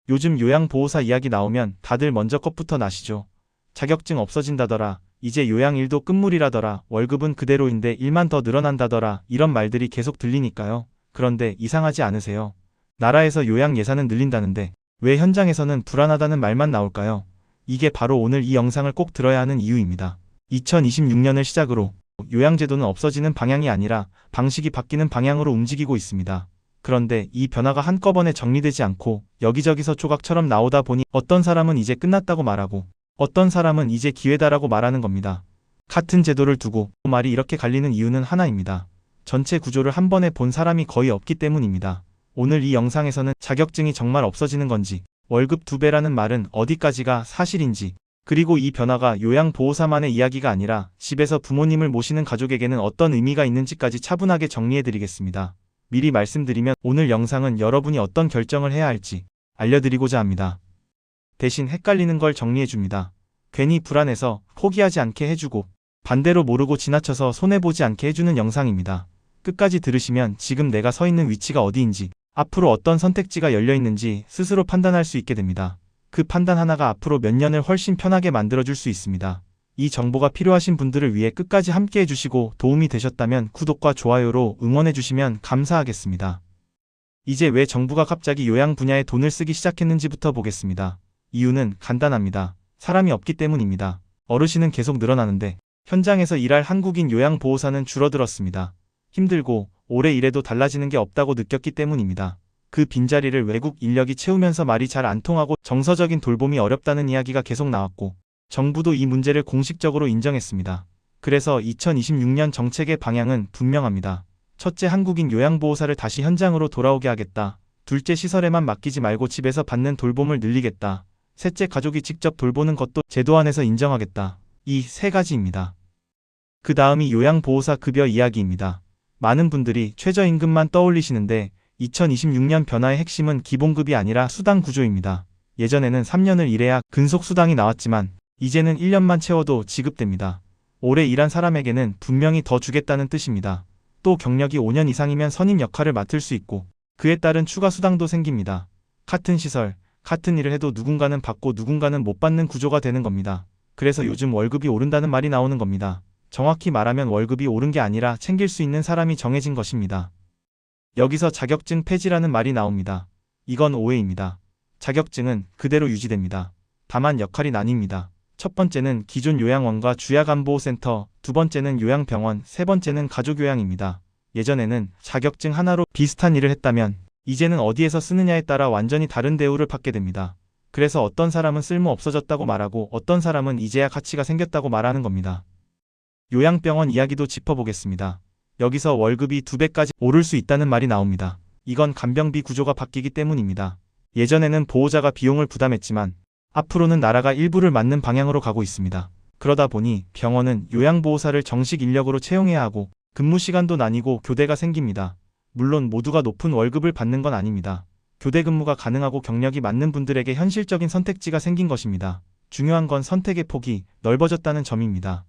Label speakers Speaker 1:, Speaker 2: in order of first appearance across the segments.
Speaker 1: 요즘 요양보호사 이야기 나오면 다들 먼저 겁부터 나시죠. 자격증 없어진다더라. 이제 요양 일도 끝물이라더라. 월급은 그대로인데 일만 더 늘어난다더라. 이런 말들이 계속 들리니까요. 그런데 이상하지 않으세요? 나라에서 요양 예산은 늘린다는데 왜 현장에서는 불안하다는 말만 나올까요? 이게 바로 오늘 이 영상을 꼭 들어야 하는 이유입니다. 2026년을 시작으로 요양제도는 없어지는 방향이 아니라 방식이 바뀌는 방향으로 움직이고 있습니다. 그런데 이 변화가 한꺼번에 정리되지 않고 여기저기서 조각처럼 나오다 보니 어떤 사람은 이제 끝났다고 말하고 어떤 사람은 이제 기회다라고 말하는 겁니다. 같은 제도를 두고 말이 이렇게 갈리는 이유는 하나입니다. 전체 구조를 한 번에 본 사람이 거의 없기 때문입니다. 오늘 이 영상에서는 자격증이 정말 없어지는 건지, 월급 2배라는 말은 어디까지가 사실인지, 그리고 이 변화가 요양보호사만의 이야기가 아니라 집에서 부모님을 모시는 가족에게는 어떤 의미가 있는지까지 차분하게 정리해드리겠습니다. 미리 말씀드리면 오늘 영상은 여러분이 어떤 결정을 해야 할지 알려드리고자 합니다. 대신 헷갈리는 걸 정리해줍니다. 괜히 불안해서 포기하지 않게 해주고 반대로 모르고 지나쳐서 손해보지 않게 해주는 영상입니다. 끝까지 들으시면 지금 내가 서 있는 위치가 어디인지, 앞으로 어떤 선택지가 열려있는지 스스로 판단할 수 있게 됩니다. 그 판단 하나가 앞으로 몇 년을 훨씬 편하게 만들어줄 수 있습니다. 이 정보가 필요하신 분들을 위해 끝까지 함께 해주시고 도움이 되셨다면 구독과 좋아요로 응원해주시면 감사하겠습니다. 이제 왜 정부가 갑자기 요양 분야에 돈을 쓰기 시작했는지부터 보겠습니다. 이유는 간단합니다. 사람이 없기 때문입니다. 어르신은 계속 늘어나는데 현장에서 일할 한국인 요양보호사는 줄어들었습니다. 힘들고 오래 일해도 달라지는 게 없다고 느꼈기 때문입니다. 그 빈자리를 외국 인력이 채우면서 말이 잘 안 통하고 정서적인 돌봄이 어렵다는 이야기가 계속 나왔고 정부도 이 문제를 공식적으로 인정했습니다. 그래서 2026년 정책의 방향은 분명합니다. 첫째, 한국인 요양보호사를 다시 현장으로 돌아오게 하겠다. 둘째, 시설에만 맡기지 말고 집에서 받는 돌봄을 늘리겠다. 셋째, 가족이 직접 돌보는 것도 제도 안에서 인정하겠다. 이 세 가지입니다. 그 다음이 요양보호사 급여 이야기입니다. 많은 분들이 최저임금만 떠올리시는데 2026년 변화의 핵심은 기본급이 아니라 수당 구조입니다. 예전에는 3년을 일해야 근속수당이 나왔지만 이제는 1년만 채워도 지급됩니다. 오래 일한 사람에게는 분명히 더 주겠다는 뜻입니다. 또 경력이 5년 이상이면 선임 역할을 맡을 수 있고 그에 따른 추가 수당도 생깁니다. 같은 시설, 같은 일을 해도 누군가는 받고 누군가는 못 받는 구조가 되는 겁니다. 그래서 요즘 월급이 오른다는 말이 나오는 겁니다. 정확히 말하면 월급이 오른 게 아니라 챙길 수 있는 사람이 정해진 것입니다. 여기서 자격증 폐지라는 말이 나옵니다. 이건 오해입니다. 자격증은 그대로 유지됩니다. 다만 역할이 나뉩니다. 첫 번째는 기존 요양원과 주야간보호센터, 두 번째는 요양병원, 세 번째는 가족요양입니다. 예전에는 자격증 하나로 비슷한 일을 했다면 이제는 어디에서 쓰느냐에 따라 완전히 다른 대우를 받게 됩니다. 그래서 어떤 사람은 쓸모 없어졌다고 말하고 어떤 사람은 이제야 가치가 생겼다고 말하는 겁니다. 요양병원 이야기도 짚어보겠습니다. 여기서 월급이 2배까지 오를 수 있다는 말이 나옵니다. 이건 간병비 구조가 바뀌기 때문입니다. 예전에는 보호자가 비용을 부담했지만 앞으로는 나라가 일부를 맡는 방향으로 가고 있습니다. 그러다 보니 병원은 요양보호사를 정식 인력으로 채용해야 하고 근무 시간도 나뉘고 교대가 생깁니다. 물론 모두가 높은 월급을 받는 건 아닙니다. 교대 근무가 가능하고 경력이 맞는 분들에게 현실적인 선택지가 생긴 것입니다. 중요한 건 선택의 폭이 넓어졌다는 점입니다.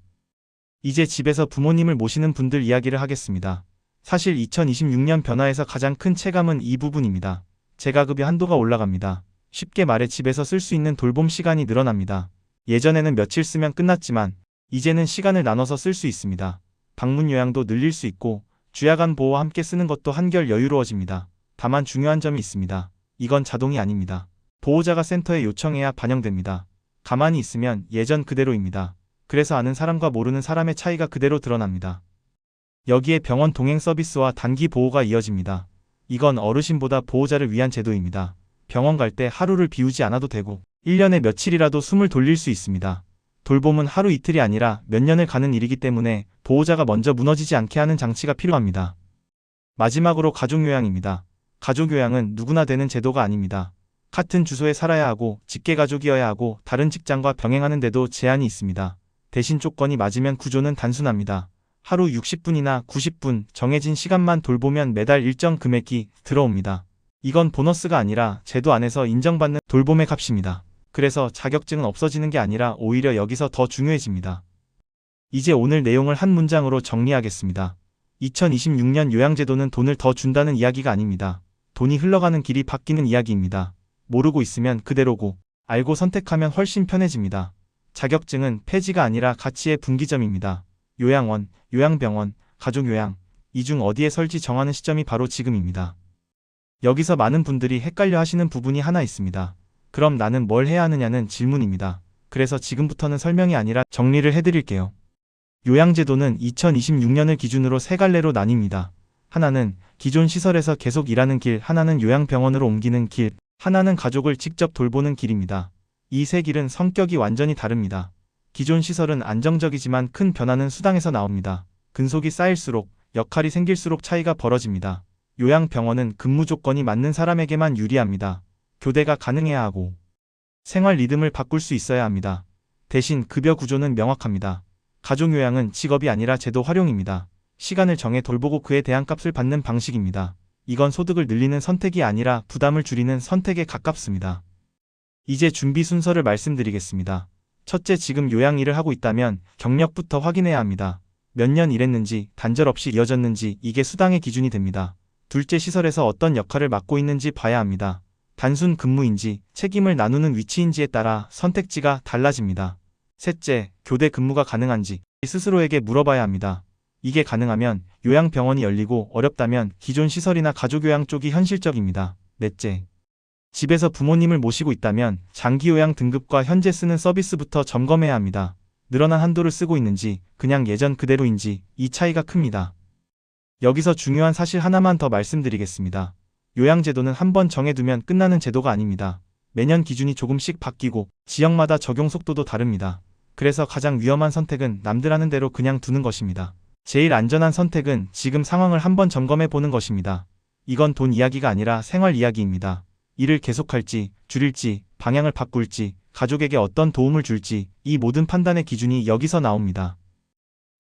Speaker 1: 이제 집에서 부모님을 모시는 분들 이야기를 하겠습니다. 사실 2026년 변화에서 가장 큰 체감은 이 부분입니다. 재가급여 한도가 올라갑니다. 쉽게 말해 집에서 쓸 수 있는 돌봄 시간이 늘어납니다. 예전에는 며칠 쓰면 끝났지만 이제는 시간을 나눠서 쓸 수 있습니다. 방문 요양도 늘릴 수 있고 주야간 보호와 함께 쓰는 것도 한결 여유로워집니다. 다만 중요한 점이 있습니다. 이건 자동이 아닙니다. 보호자가 센터에 요청해야 반영됩니다. 가만히 있으면 예전 그대로입니다. 그래서 아는 사람과 모르는 사람의 차이가 그대로 드러납니다. 여기에 병원 동행 서비스와 단기 보호가 이어집니다. 이건 어르신보다 보호자를 위한 제도입니다. 병원 갈 때 하루를 비우지 않아도 되고 1년에 며칠이라도 숨을 돌릴 수 있습니다. 돌봄은 하루 이틀이 아니라 몇 년을 가는 일이기 때문에 보호자가 먼저 무너지지 않게 하는 장치가 필요합니다. 마지막으로 가족요양입니다. 가족요양은 누구나 되는 제도가 아닙니다. 같은 주소에 살아야 하고 직계가족이어야 하고 다른 직장과 병행하는데도 제한이 있습니다. 대신 조건이 맞으면 구조는 단순합니다. 하루 60분이나 90분 정해진 시간만 돌보면 매달 일정 금액이 들어옵니다. 이건 보너스가 아니라 제도 안에서 인정받는 돌봄의 값입니다. 그래서 자격증은 없어지는 게 아니라 오히려 여기서 더 중요해집니다. 이제 오늘 내용을 한 문장으로 정리하겠습니다. 2026년 요양제도는 돈을 더 준다는 이야기가 아닙니다. 돈이 흘러가는 길이 바뀌는 이야기입니다. 모르고 있으면 그대로고 알고 선택하면 훨씬 편해집니다. 자격증은 폐지가 아니라 가치의 분기점입니다. 요양원, 요양병원, 가족요양, 이 중 어디에 설지 정하는 시점이 바로 지금입니다. 여기서 많은 분들이 헷갈려 하시는 부분이 하나 있습니다. 그럼 나는 뭘 해야 하느냐는 질문입니다. 그래서 지금부터는 설명이 아니라 정리를 해드릴게요. 요양제도는 2026년을 기준으로 세 갈래로 나뉩니다. 하나는 기존 시설에서 계속 일하는 길, 하나는 요양병원으로 옮기는 길, 하나는 가족을 직접 돌보는 길입니다. 이 세 길은 성격이 완전히 다릅니다. 기존 시설은 안정적이지만 큰 변화는 수당에서 나옵니다. 근속이 쌓일수록, 역할이 생길수록 차이가 벌어집니다. 요양병원은 근무 조건이 맞는 사람에게만 유리합니다. 교대가 가능해야 하고 생활 리듬을 바꿀 수 있어야 합니다. 대신 급여 구조는 명확합니다. 가족요양은 직업이 아니라 제도 활용입니다. 시간을 정해 돌보고 그에 대한 값을 받는 방식입니다. 이건 소득을 늘리는 선택이 아니라 부담을 줄이는 선택에 가깝습니다. 이제 준비 순서를 말씀드리겠습니다. 첫째, 지금 요양 일을 하고 있다면 경력부터 확인해야 합니다. 몇 년 일했는지, 단절 없이 이어졌는지, 이게 수당의 기준이 됩니다. 둘째, 시설에서 어떤 역할을 맡고 있는지 봐야 합니다. 단순 근무인지, 책임을 나누는 위치인지에 따라 선택지가 달라집니다. 셋째, 교대 근무가 가능한지 스스로에게 물어봐야 합니다. 이게 가능하면 요양병원이 열리고 어렵다면 기존 시설이나 가족요양 쪽이 현실적입니다. 넷째, 집에서 부모님을 모시고 있다면 장기요양 등급과 현재 쓰는 서비스부터 점검해야 합니다. 늘어난 한도를 쓰고 있는지, 그냥 예전 그대로인지, 이 차이가 큽니다. 여기서 중요한 사실 하나만 더 말씀드리겠습니다. 요양제도는 한번 정해두면 끝나는 제도가 아닙니다. 매년 기준이 조금씩 바뀌고 지역마다 적용 속도도 다릅니다. 그래서 가장 위험한 선택은 남들 하는 대로 그냥 두는 것입니다. 제일 안전한 선택은 지금 상황을 한번 점검해 보는 것입니다. 이건 돈 이야기가 아니라 생활 이야기입니다. 일을 계속할지, 줄일지, 방향을 바꿀지, 가족에게 어떤 도움을 줄지, 이 모든 판단의 기준이 여기서 나옵니다.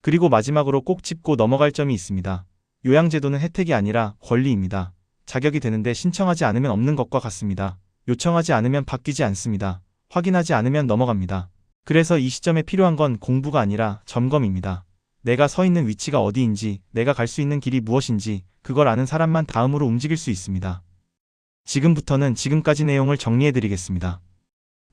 Speaker 1: 그리고 마지막으로 꼭 짚고 넘어갈 점이 있습니다. 요양제도는 혜택이 아니라 권리입니다. 자격이 되는데 신청하지 않으면 없는 것과 같습니다. 요청하지 않으면 바뀌지 않습니다. 확인하지 않으면 넘어갑니다. 그래서 이 시점에 필요한 건 공부가 아니라 점검입니다. 내가 서 있는 위치가 어디인지, 내가 갈 수 있는 길이 무엇인지, 그걸 아는 사람만 다음으로 움직일 수 있습니다. 지금부터는 지금까지 내용을 정리해드리겠습니다.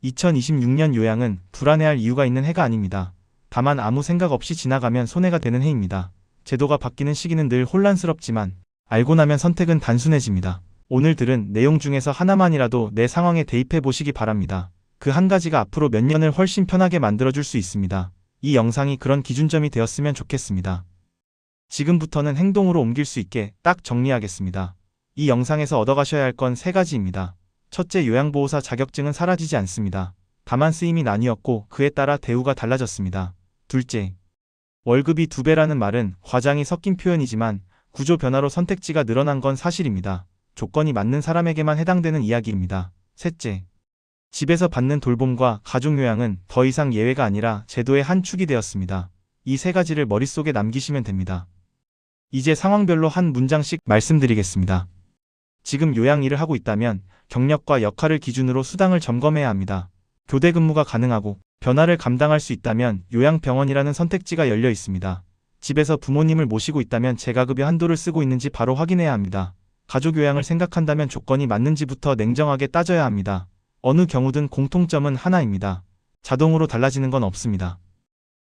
Speaker 1: 2026년 요양은 불안해할 이유가 있는 해가 아닙니다. 다만 아무 생각 없이 지나가면 손해가 되는 해입니다. 제도가 바뀌는 시기는 늘 혼란스럽지만 알고 나면 선택은 단순해집니다. 오늘 들은 내용 중에서 하나만이라도 내 상황에 대입해 보시기 바랍니다. 그 한 가지가 앞으로 몇 년을 훨씬 편하게 만들어줄 수 있습니다. 이 영상이 그런 기준점이 되었으면 좋겠습니다. 지금부터는 행동으로 옮길 수 있게 딱 정리하겠습니다. 이 영상에서 얻어가셔야 할 건 세 가지입니다. 첫째, 요양보호사 자격증은 사라지지 않습니다. 다만 쓰임이 나뉘었고 그에 따라 대우가 달라졌습니다. 둘째, 월급이 2배라는 말은 과장이 섞인 표현이지만 구조 변화로 선택지가 늘어난 건 사실입니다. 조건이 맞는 사람에게만 해당되는 이야기입니다. 셋째, 집에서 받는 돌봄과 가족요양은 더 이상 예외가 아니라 제도의 한 축이 되었습니다. 이 세 가지를 머릿속에 남기시면 됩니다. 이제 상황별로 한 문장씩 말씀드리겠습니다. 지금 요양 일을 하고 있다면 경력과 역할을 기준으로 수당을 점검해야 합니다. 교대 근무가 가능하고 변화를 감당할 수 있다면 요양병원이라는 선택지가 열려 있습니다. 집에서 부모님을 모시고 있다면 재가급여 한도를 쓰고 있는지 바로 확인해야 합니다. 가족요양을 생각한다면 조건이 맞는지부터 냉정하게 따져야 합니다. 어느 경우든 공통점은 하나입니다. 자동으로 달라지는 건 없습니다.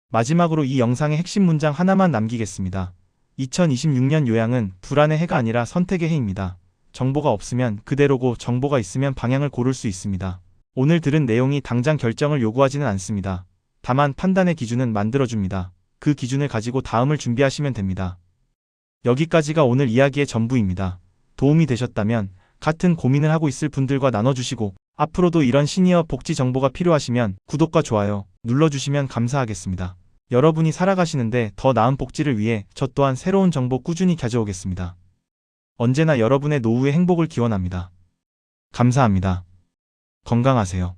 Speaker 1: 마지막으로 이 영상의 핵심 문장 하나만 남기겠습니다. 2026년 요양은 불안의 해가 아니라 선택의 해입니다. 정보가 없으면 그대로고 정보가 있으면 방향을 고를 수 있습니다. 오늘 들은 내용이 당장 결정을 요구하지는 않습니다. 다만 판단의 기준은 만들어줍니다. 그 기준을 가지고 다음을 준비하시면 됩니다. 여기까지가 오늘 이야기의 전부입니다. 도움이 되셨다면 같은 고민을 하고 있을 분들과 나눠주시고 앞으로도 이런 시니어 복지 정보가 필요하시면 구독과 좋아요 눌러주시면 감사하겠습니다. 여러분이 살아가시는데 더 나은 복지를 위해 저 또한 새로운 정보 꾸준히 가져오겠습니다. 언제나 여러분의 노후의 행복을 기원합니다. 감사합니다. 건강하세요.